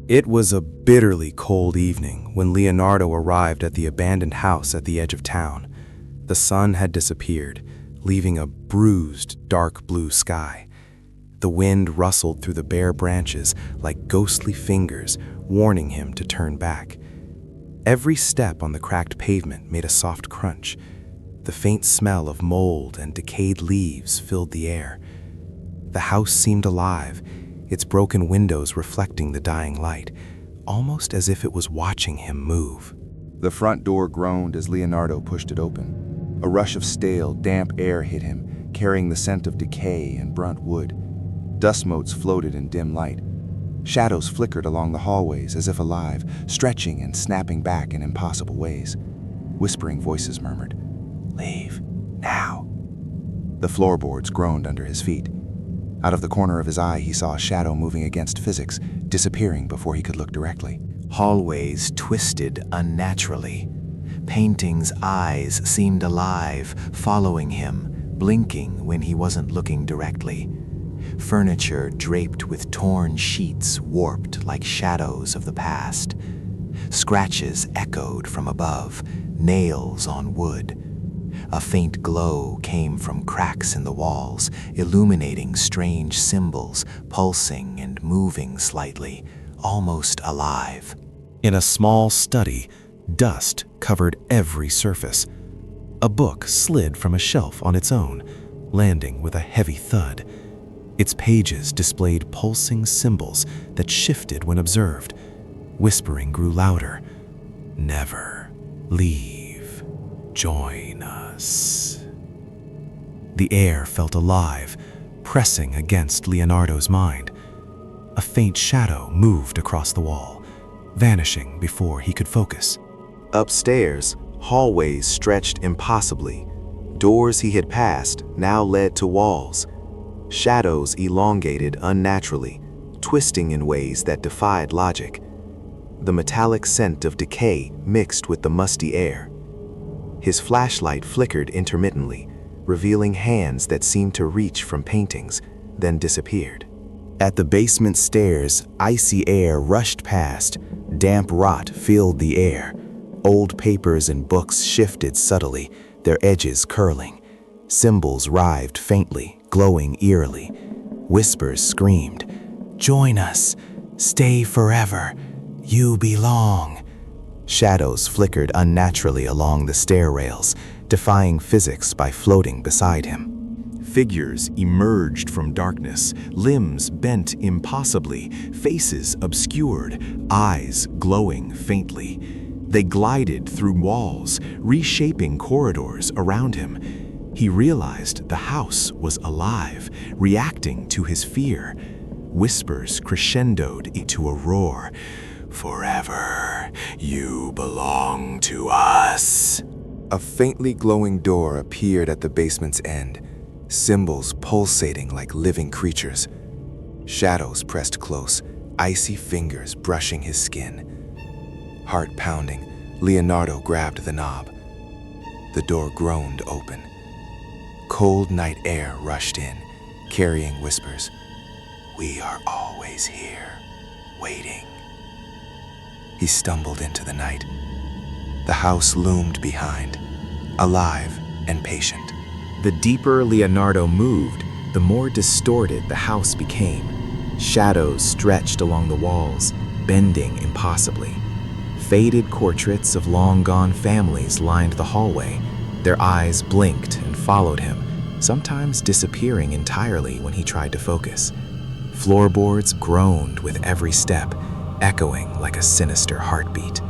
It was a bitterly cold evening when Leonardo arrived at the abandoned house at the edge of town. The sun had disappeared, leaving a bruised, dark blue sky. The wind rustled through the bare branches like ghostly fingers, warning him to turn back. Every step on the cracked pavement made a soft crunch. The faint smell of mold and decayed leaves filled the air. The house seemed alive, its broken windows reflecting the dying light, almost as if it was watching him move. The front door groaned as Leonardo pushed it open. A rush of stale, damp air hit him, carrying the scent of decay and burnt wood. Dust motes floated in dim light. Shadows flickered along the hallways as if alive, stretching and snapping back in impossible ways. Whispering voices murmured, "Leave, now." The floorboards groaned under his feet. Out of the corner of his eye, he saw a shadow moving against physics, disappearing before he could look directly. Hallways twisted unnaturally. Painting's eyes seemed alive, following him, blinking when he wasn't looking directly. Furniture draped with torn sheets warped like shadows of the past. Scratches echoed from above, nails on wood. A faint glow came from cracks in the walls, illuminating strange symbols, pulsing and moving slightly, almost alive. In a small study, dust covered every surface. A book slid from a shelf on its own, landing with a heavy thud. Its pages displayed pulsing symbols that shifted when observed. Whispering grew louder. "Never leave. Join us." The air felt alive, pressing against Leonardo's mind. A faint shadow moved across the wall, vanishing before he could focus. Upstairs, hallways stretched impossibly. Doors he had passed now led to walls. Shadows elongated unnaturally, twisting in ways that defied logic. The metallic scent of decay mixed with the musty air. His flashlight flickered intermittently, revealing hands that seemed to reach from paintings, then disappeared. At the basement stairs, icy air rushed past. Damp rot filled the air. Old papers and books shifted subtly, their edges curling. Symbols writhed faintly, glowing eerily. Whispers screamed, "Join us! Stay forever! You belong!" Shadows flickered unnaturally along the stair rails, defying physics by floating beside him. Figures emerged from darkness, limbs bent impossibly, faces obscured, eyes glowing faintly. They glided through walls, reshaping corridors around him. He realized the house was alive, reacting to his fear. Whispers crescendoed into a roar. "Forever, you belong to us." A faintly glowing door appeared at the basement's end, symbols pulsating like living creatures. Shadows pressed close, icy fingers brushing his skin. Heart pounding, Leonardo grabbed the knob. The door groaned open. Cold night air rushed in, carrying whispers. "We are always here, waiting." He stumbled into the night. The house loomed behind, alive and patient. The deeper Leonardo moved, the more distorted the house became. Shadows stretched along the walls, bending impossibly. Faded portraits of long-gone families lined the hallway. Their eyes blinked and followed him, sometimes disappearing entirely when he tried to focus. Floorboards groaned with every step, echoing like a sinister heartbeat.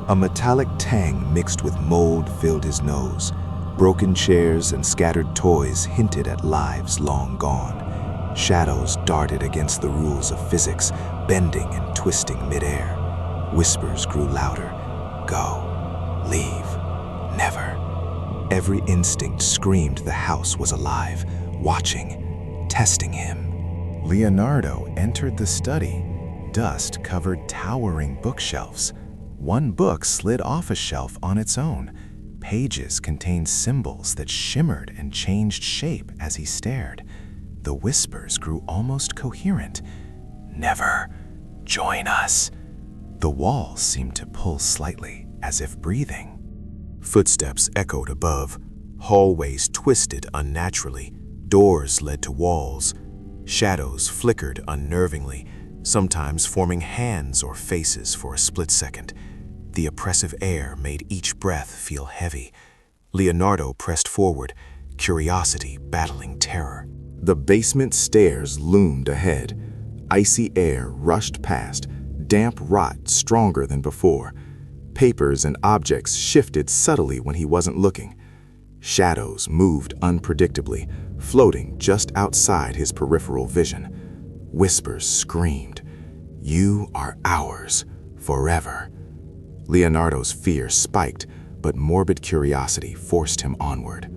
A metallic tang mixed with mold filled his nose. Broken chairs and scattered toys hinted at lives long gone. Shadows darted against the rules of physics, bending and twisting midair. Whispers grew louder. "Go. Leave. Never." Every instinct screamed the house was alive, watching, testing him. Leonardo entered the study. Dust covered towering bookshelves. One book slid off a shelf on its own. Pages contained symbols that shimmered and changed shape as he stared. The whispers grew almost coherent. "Never. Join us. The walls seemed to pull slightly, as if breathing. Footsteps echoed above. Hallways twisted unnaturally. Doors led to walls. Shadows flickered unnervingly, sometimes forming hands or faces for a split second. The oppressive air made each breath feel heavy. Leonardo pressed forward, curiosity battling terror. The basement stairs loomed ahead. Icy air rushed past, damp rot stronger than before. Papers and objects shifted subtly when he wasn't looking. Shadows moved unpredictably, floating just outside his peripheral vision. Whispers screamed, "You are ours, forever." Leonardo's fear spiked, but morbid curiosity forced him onward.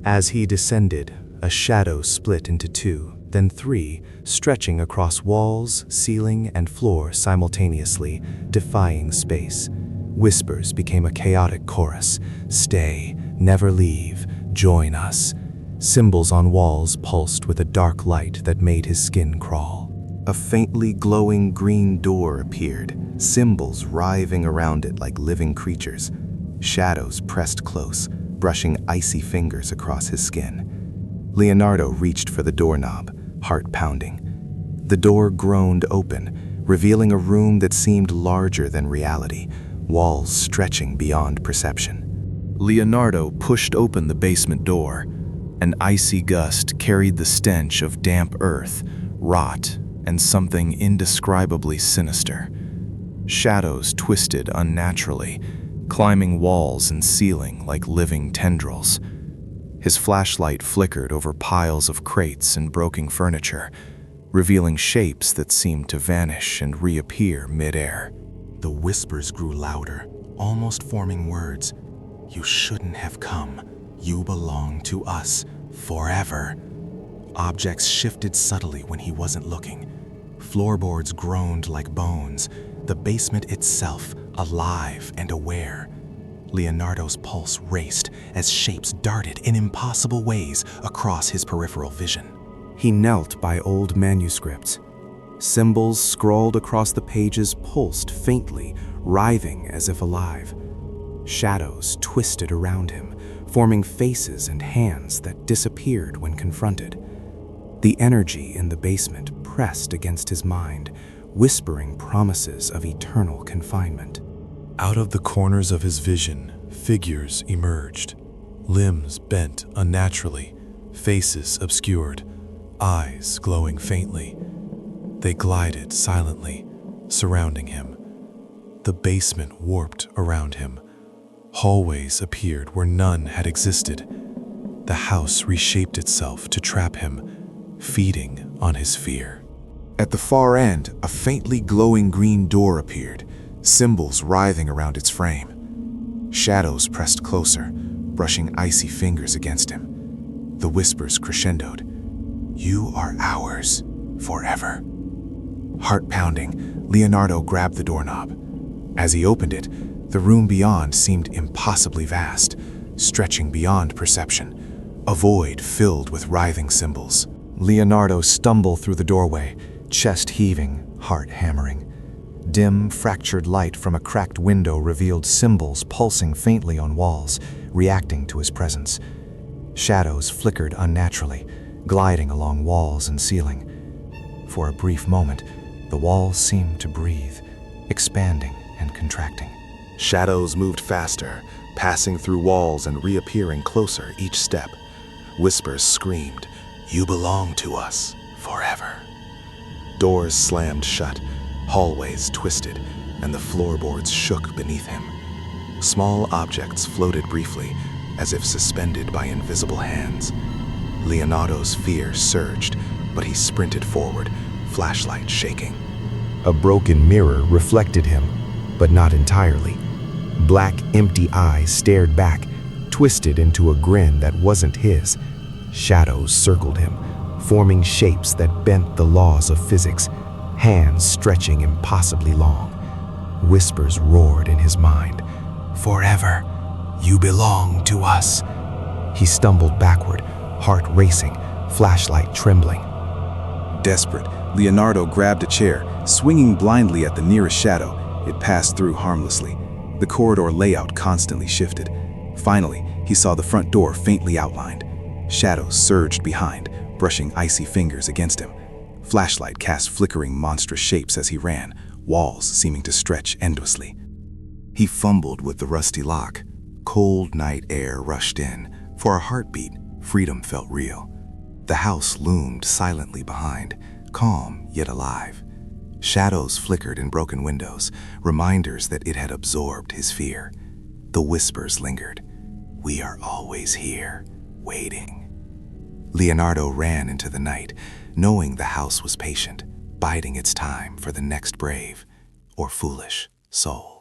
As he descended, a shadow split into two, then three, stretching across walls, ceiling, and floor simultaneously, defying space. Whispers became a chaotic chorus. Stay, never leave, join us. Symbols on walls pulsed with a dark light that made his skin crawl. A faintly glowing green door appeared, symbols writhing around it like living creatures. Shadows pressed close, brushing icy fingers across his skin. Leonardo reached for the doorknob, heart pounding. The door groaned open, revealing a room that seemed larger than reality, walls stretching beyond perception. Leonardo pushed open the basement door. An icy gust carried the stench of damp earth, rot, and something indescribably sinister. Shadows twisted unnaturally, climbing walls and ceiling like living tendrils. His flashlight flickered over piles of crates and broken furniture, revealing shapes that seemed to vanish and reappear mid-air. The whispers grew louder, almost forming words. "You shouldn't have come. You belong to us, forever." Objects shifted subtly when he wasn't looking. Floorboards groaned like bones, the basement itself alive and aware. Leonardo's pulse raced as shapes darted in impossible ways across his peripheral vision. He knelt by old manuscripts. Symbols scrawled across the pages pulsed faintly, writhing as if alive. Shadows twisted around him, forming faces and hands that disappeared when confronted. The energy in the basement pressed against his mind, whispering promises of eternal confinement. Out of the corners of his vision, figures emerged. Limbs bent unnaturally, faces obscured, eyes glowing faintly. They glided silently, surrounding him. The basement warped around him. Hallways appeared where none had existed. The house reshaped itself to trap him, feeding on his fear. At the far end, a faintly glowing green door appeared, symbols writhing around its frame. Shadows pressed closer, brushing icy fingers against him. The whispers crescendoed. "You are ours, forever." Heart pounding, Leonardo grabbed the doorknob. As he opened it, the room beyond seemed impossibly vast, stretching beyond perception, a void filled with writhing symbols. Leonardo stumbled through the doorway, chest heaving, heart hammering. Dim, fractured light from a cracked window revealed symbols pulsing faintly on walls, reacting to his presence. Shadows flickered unnaturally, gliding along walls and ceiling. For a brief moment, the walls seemed to breathe, expanding and contracting. Shadows moved faster, passing through walls and reappearing closer each step. Whispers screamed, "You belong to us, forever." Doors slammed shut, hallways twisted, and the floorboards shook beneath him. Small objects floated briefly, as if suspended by invisible hands. Leonardo's fear surged, but he sprinted forward, flashlight shaking. A broken mirror reflected him, but not entirely. Black, empty eyes stared back, twisted into a grin that wasn't his. Shadows circled him, forming shapes that bent the laws of physics, hands stretching impossibly long. Whispers roared in his mind. "Forever, you belong to us." He stumbled backward, heart racing, flashlight trembling. Desperate, Leonardo grabbed a chair, swinging blindly at the nearest shadow. It passed through harmlessly. The corridor layout constantly shifted. Finally, he saw the front door faintly outlined. Shadows surged behind, brushing icy fingers against him. Flashlight cast flickering monstrous shapes as he ran, walls seeming to stretch endlessly. He fumbled with the rusty lock. Cold night air rushed in. For a heartbeat, freedom felt real. The house loomed silently behind, calm yet alive. Shadows flickered in broken windows, reminders that it had absorbed his fear. The whispers lingered. We are always here, waiting. Leonardo ran into the night, knowing the house was patient, biding its time for the next brave or foolish soul.